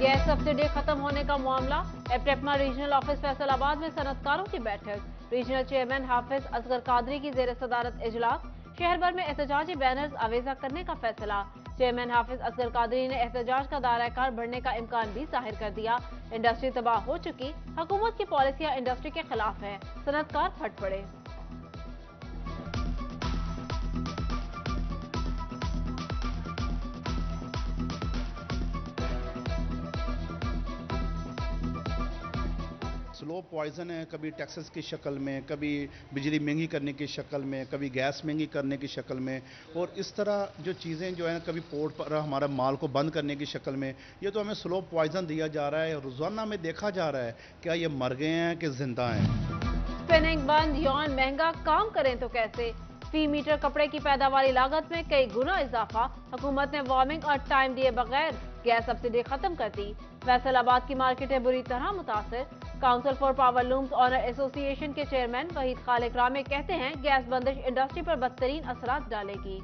Gas subsidy खत्म होने का मामला। एप्टेपमा रीजनल ऑफिस फैसलाबाद में सनतकारों की बैठक। रीजनल चेयरमैन हाफिज असगर कादरी की जेर सदारत इजलास। शहर भर में एहतजाजी बैनर्स आवेजा करने का फैसला। चेयरमैन हाफिज असगर कादरी ने एहतजाज का दायरा-कार बढ़ने का इम्कान भी जाहिर कर दिया। इंडस्ट्री तबाह हो चुकी, हुकूमत की पॉलिसियां इंडस्ट्री के खिलाफ है, सनतकार फट पड़े। स्लो पॉइजन है, कभी टैक्सेस की शक्ल में, कभी बिजली महंगी करने की शक्ल में, कभी गैस महंगी करने की शक्ल में, और इस तरह जो चीज़ें जो है कभी पोर्ट पर हमारा माल को बंद करने की शक्ल में, ये तो हमें स्लो पॉइजन दिया जा रहा है। रोज़ाना में देखा जा रहा है क्या ये मर गए हैं कि जिंदा हैं। स्पिनिंग बंद, यौन महंगा, काम करें तो कैसे। फी मीटर कपड़े की पैदावारी लागत में कई गुना इजाफा। हुकूमत ने वार्मिंग और टाइम दिए बगैर गैस सब्सिडी खत्म कर दी। फैसलाबाद की मार्केटें बुरी तरह मुतासर। Council for power looms owner association के चेयरमैन वहीद खालिक रामे कहते हैं गैस बंदिश इंडस्ट्री पर बदतरीन असरात डालेगी।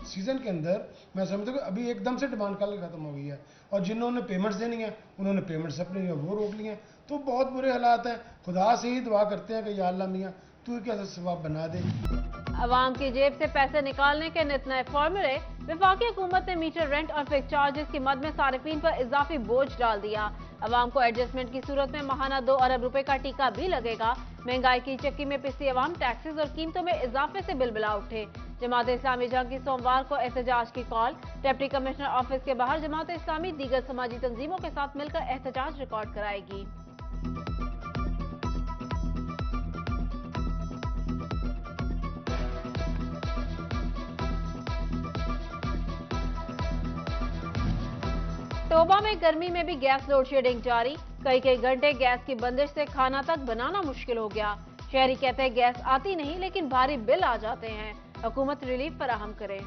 सीजन के अंदर मैं समझता हूँ कि अभी एकदम से डिमांड कल खत्म हो गई है, और जिन्होंने पेमेंट्स देनी है उन्होंने पेमेंट्स अपनी वो रोक ली हैं, तो बहुत बुरे हालात हैं। खुदा से ही दुआ करते हैं कि या अल्लाह मियाँ तू कैसे सवाब बना दे। अवाम की जेब से पैसे निकालने के नित नए फॉर्मूले। वफाकी हुकूमत ने मीटर रेंट और फिक्स चार्जेस की मद में सारिफीन पर इजाफी बोझ डाल दिया। अवाम को एडजस्टमेंट की सूरत में माहाना 2 अरब रुपए का टीका भी लगेगा। महंगाई की चक्की में पिसी अवाम टैक्सेस और कीमतों में इजाफे से बिलबिला उठे। जमात इस्लामी जंग की सोमवार को एहतजाज की कॉल। डिप्टी कमिश्नर ऑफिस के बाहर जमात इस्लामी दीगर समाजी तंजीमों के साथ मिलकर एहतजाज रिकॉर्ड कराएगी। तोबा में गर्मी में भी गैस लोड शेडिंग जारी। कई घंटे गैस की बंदिश से खाना तक बनाना मुश्किल हो गया। शहरी कहते हैं गैस आती नहीं लेकिन भारी बिल आ जाते हैं। हुकूमत रिलीफ फराहम करे।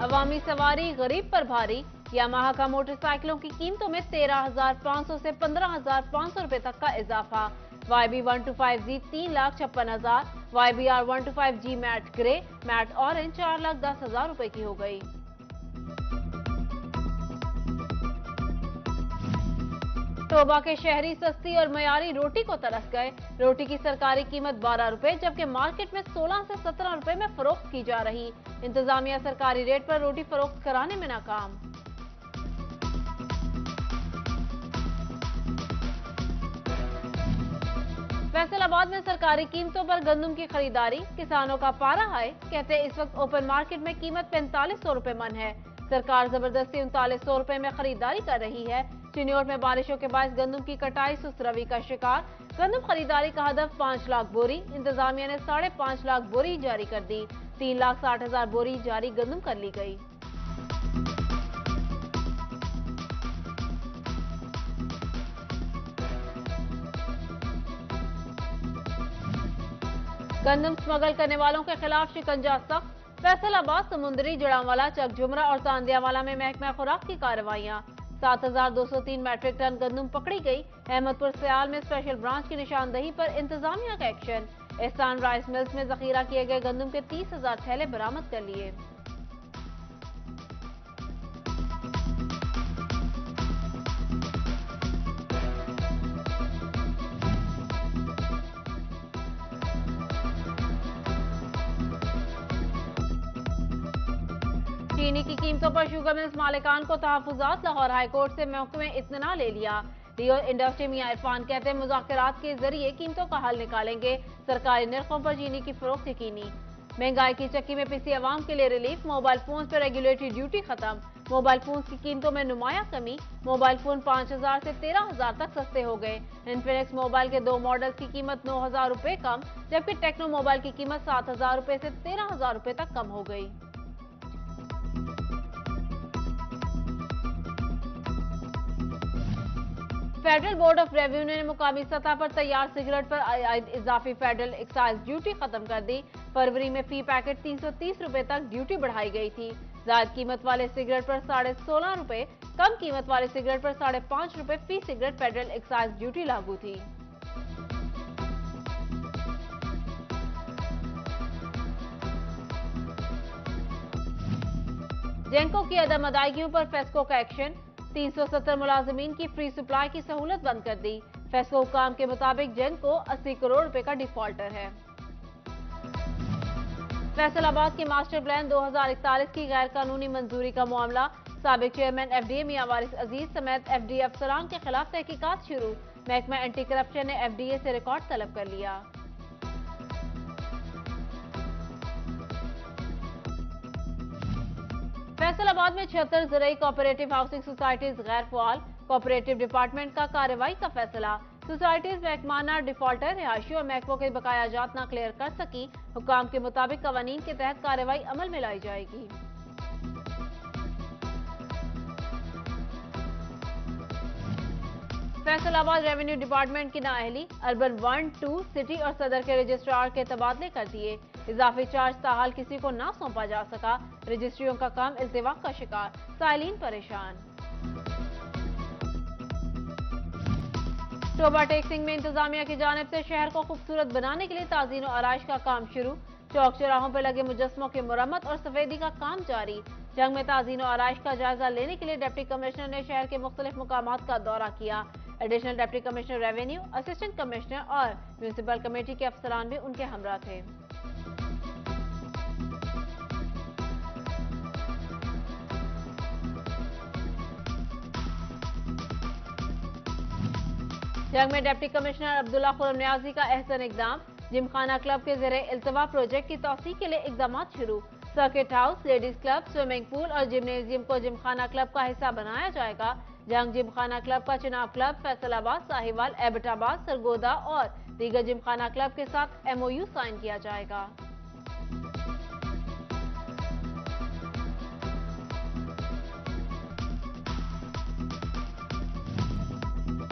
अवामी सवारी गरीब पर भारी। यामाहा का मोटरसाइकिलों की कीमतों में 13,500 से 15,500 रुपए तक का इजाफा। YB125G 3,56,000, YBR 125G matte grey, matte orange 4,10,000 रुपए की हो गई। तोबा के शहरी सस्ती और मयारी रोटी को तरस गए। रोटी की सरकारी कीमत 12 रुपए जबकि मार्केट में 16 से 17 रुपए में फरोख्त की जा रही। इंतजामिया सरकारी रेट पर रोटी फरोख्त कराने में नाकाम। फैसलाबाद में सरकारी कीमतों पर गंदम की खरीदारी। किसानों का पारा हाय। कहते हैं इस वक्त ओपन मार्केट में कीमत 4500 रुपए मन है। सरकार जबरदस्ती 3900 रुपए में खरीदारी कर रही है। चिन्योर में बारिशों के बाद गंदम की कटाई सुस्त रवि का शिकार। गंदम खरीदारी का हदफ 5 लाख बोरी। इंतजामिया ने 5.5 लाख बोरी जारी कर दी। 3,60,000 बोरी जारी गंदम कर ली गई। गंदम स्मगल करने वालों के खिलाफ शिकंजा सख्त। फैसलाबाद, समुंदरी, जड़ांवाला, चकजुमरा और तांदियावाला में महकमा खुराक की कार्रवाइयां। 7,203 मैट्रिक टन गंदम पकड़ी गई। अहमदपुर सयाल में स्पेशल ब्रांच की निशानदही पर इंतजामिया का एक्शन। एहसान राइस मिल्स में जखीरा किए गए गंदम के 30,000 थैले बरामद कर लिए। चीनी की कीमतों पर शुगर मिल्स मालिकान को तहफुजात। लाहौर हाईकोर्ट से महकमे इत्तना ले लिया। रियो इंडस्ट्री मियां इरफान कहते हैं मुज़ाकरात के जरिए कीमतों का हल निकालेंगे। सरकारी निर्खों पर चीनी की फरोख्त यकीनी। महंगाई की चक्की में पिसी अवाम के लिए रिलीफ। मोबाइल फोन पर रेगुलेटरी ड्यूटी खत्म। मोबाइल फोन की कीमतों में नुमाया कमी। मोबाइल फोन 5,000 से 13,000 तक सस्ते हो गए। इन्फिनिक्स मोबाइल के 2 मॉडल्स की कीमत 9,000 रुपए कम, जबकि टेक्नो मोबाइल की कीमत 7,000 रुपए से 13,000 रुपए तक कम हो गई। फेडरल बोर्ड ऑफ रेवेन्यू ने मुकामी सतह पर तैयार सिगरेट पर आयद इजाफी फेडरल एक्साइज ड्यूटी खत्म कर दी। फरवरी में फी पैकेट 330 रुपए तक ड्यूटी बढ़ाई गई थी। जायद कीमत वाले सिगरेट पर 16.5 रुपए, कम कीमत वाले सिगरेट पर 5.5 रुपए फी सिगरेट फेडरल एक्साइज ड्यूटी लागू थी। जेंको की अदम अदायगियों पर फेस्को का एक्शन, 370 मुलाजमीन की फ्री सप्लाई की सहूलत बंद कर दी। फेस्को हुकाम के मुताबिक जेंको 80 करोड़ रुपए का डिफॉल्टर है। फैसलाबाद के मास्टर प्लान 2041 की गैर कानूनी मंजूरी का मामला, साबिक चेयरमैन एफडीए मियां वारिस अजीज समेत एफडीए अफसरान के खिलाफ तहकीकात शुरू। महकमा एंटी करप्शन ने एफडीए से रिकॉर्ड तलब कर लिया। फैसलाबाद में 76 ज़राई कोऑपरेटिव हाउसिंग सोसाइटीज गैर फ़ाल, कोऑपरेटिव डिपार्टमेंट का कार्रवाई का फैसला। सोसाइटीज महकमाना डिफॉल्टर रिहायशी और महकमों के बकाया जात ना क्लियर कर सकी। हुकाम के मुताबिक कवानीन के तहत कार्रवाई अमल में लाई जाएगी। फैसलाबाद रेवेन्यू डिपार्टमेंट की नाअहली, अर्बन 1, 2, सिटी और सदर के रजिस्ट्रार के तबादले कर दिए। इजाफी चार्ज ताहाल किसी को ना सौंपा जा सका। रजिस्ट्रियों का काम इल्तिवाक का शिकार, साइलिन परेशान। टोबा टेक्सिंग में इंतजामिया की जानिब से शहर को खूबसूरत बनाने के लिए ताज़ीन और आराइश का काम शुरू। चौक चौराहों पर लगे मुजस्मों की मुरम्मत और सफेदी का काम जारी। जंग में ताज़ीन और आराइश का जायजा लेने के लिए डिप्टी कमिश्नर ने शहर के मुख्तलिफ मुकामात का दौरा किया। Additional deputy commissioner revenue, assistant commissioner और म्यूनिसिपल कमेटी के अफसरान भी उनके हमरा थे। जंग में डिप्टी कमिश्नर अब्दुल्ला खुरम न्याजी का एहसन इकदाम, जिमखाना क्लब के ज़रिए इल्तवा प्रोजेक्ट की तौसीक के लिए इकदाम शुरू। Circuit house, ladies club, swimming pool और जिमनेजियम को जिमखाना क्लब का हिस्सा बनाया जाएगा। जंग जिमखाना क्लब का चुनाव क्लब फैसलाबाद, साहिवाल, एबटाबाद, सरगोदा और दीगर जिमखाना क्लब के साथ MOU साइन किया जाएगा।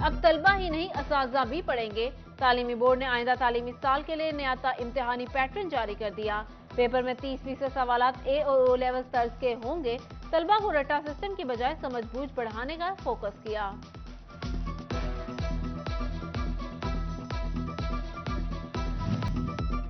अब तलबा ही नहीं असातिज़ा भी पढ़ेंगे। तालीमी बोर्ड ने आइंदा तालीमी साल के लिए नया इम्तिहानी पैटर्न जारी कर दिया। पेपर में 30% सवालात A और O लेवल तर्ज के होंगे। तलबा को रट्टा सिस्टम की बजाय समझबूझ बढ़ाने का फोकस किया।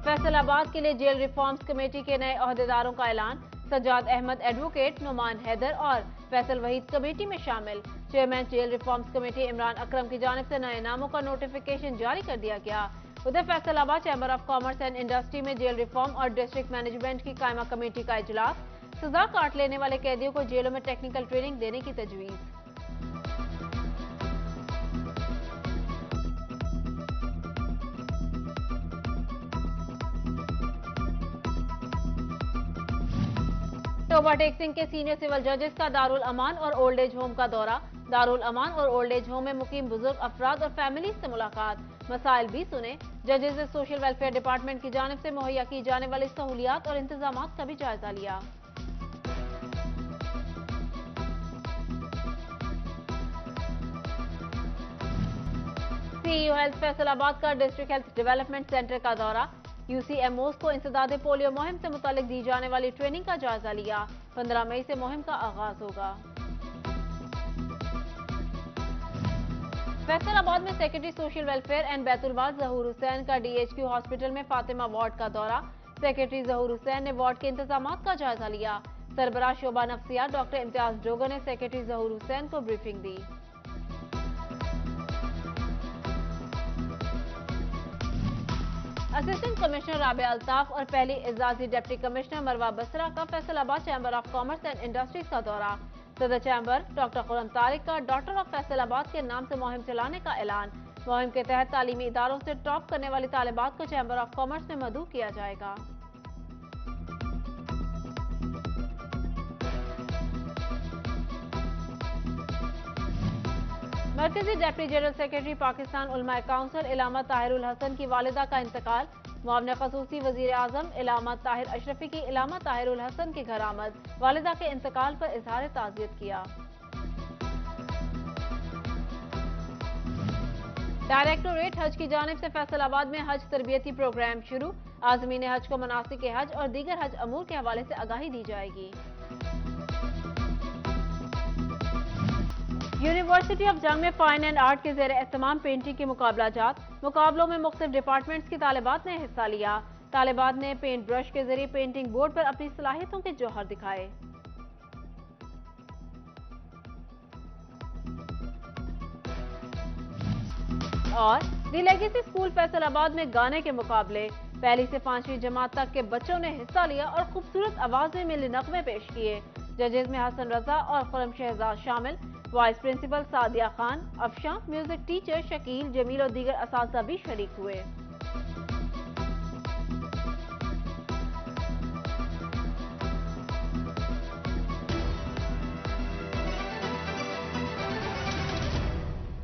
फैसलाबाद के लिए जेल रिफॉर्म्स कमेटी के नए अहदेदारों का ऐलान, सज्जाद अहमद एडवोकेट, नुमान हैदर और फैसल वहीद कमेटी में शामिल। Chairman jail reforms committee Imran Akram की जानिब से नए नामों का नोटिफिकेशन जारी कर दिया गया। उधर Faisalabad chamber of commerce and industry में जेल रिफॉर्म और डिस्ट्रिक्ट मैनेजमेंट की कायमा कमेटी का इजलास, सजा काट लेने वाले कैदियों को जेलों में टेक्निकल ट्रेनिंग देने की तजवीज़। टोबा टेक्सिंग के सीनियर सिविल जजेस का दारुल अमान और ओल्ड एज होम का दौरा। दारुल अमान और ओल्ड एज होम में मुकीम बुजुर्ग अफराद और फैमिली से मुलाकात, मसाइल भी सुने। जजेस ने सोशल वेलफेयर डिपार्टमेंट की जानिब से मुहैया की जाने वाली सहूलियात और इंतजामात का भी जायजा लिया। CEO हेल्थ फैसलाबाद का डिस्ट्रिक्ट हेल्थ डेवलपमेंट सेंटर का दौरा। UCMOs को इंसदादे पोलियो मुहिम से मुतालिक दी जाने वाली ट्रेनिंग का जायजा लिया। 15 मई से मुहिम का आगाज होगा। फैसलाबाद में secretary social welfare and Baitulmal Zahoor Hussain का DHQ हॉस्पिटल में फातिमा वार्ड का दौरा। सेक्रेटरी जहूर हुसैन ने वार्ड के इंतजामात का जायजा लिया। सरबराह शोबा नफ्सियात डॉक्टर इम्तियाज डोगर ने सेक्रेटरी जहूर हुसैन को ब्रीफिंग दी। असिस्टेंट कमिश्नर राबिया अल्ताफ और पहली एजाजी डिप्टी कमिश्नर मरवा बसरा का Faisalabad chamber of commerce and industries का दौरा। सदर चैम्बर डॉक्टर खुरम तारिक का डॉक्टर ऑफ फैसलाबाद के नाम से मुहिम चलाने का ऐलान। मुहिम के तहत तालीमी इदारों से टॉप करने वाली तालिबात को चैम्बर ऑफ कॉमर्स में मदऊ किया जाएगा। मरकजी डिप्टी जनरल सेक्रेटरी पाकिस्तान उलमाए काउंसिल इलामा ताहिरुल हसन की वालिदा का इंतकाल। मुआवने खसूसी वजीर आजम इलामा ताहिर अशरफी की इलामा ताहिरुल हसन के घर आमद, वालिदा के इंतकाल पर इजहार ताज़ियत किया। डायरेक्टोरेट हज की जानिब से फैसलाबाद में हज तरबियती प्रोग्राम शुरू। आज़मीन हज को मनासिक हज और दीगर हज अमूर के हवाले से आगाही दी जाएगी। यूनिवर्सिटी ऑफ जंग में फाइन एंड आर्ट के ज़ेर एहतमाम पेंटिंग के मुकाबला जात। मुकाबलों में मुख्तलिफ डिपार्टमेंट्स की तालिबात ने हिस्सा लिया। तालिबात ने पेंट ब्रश के जरिए पेंटिंग बोर्ड पर अपनी सलाहियतों के जौहर दिखाए। और दी लेगेसी स्कूल फैसलाबाद में गाने के मुकाबले, पहली से 5वीं जमात तक के बच्चों ने हिस्सा लिया और खूबसूरत आवाज में मिले नगमे पेश किए। जजेस में हसन रजा और खुरम शहजाद शामिल। Vice principal Sadia Khan, Afshan, music teacher Shakeel, Jameel और दीगर असातिज़ा भी शरीक हुए।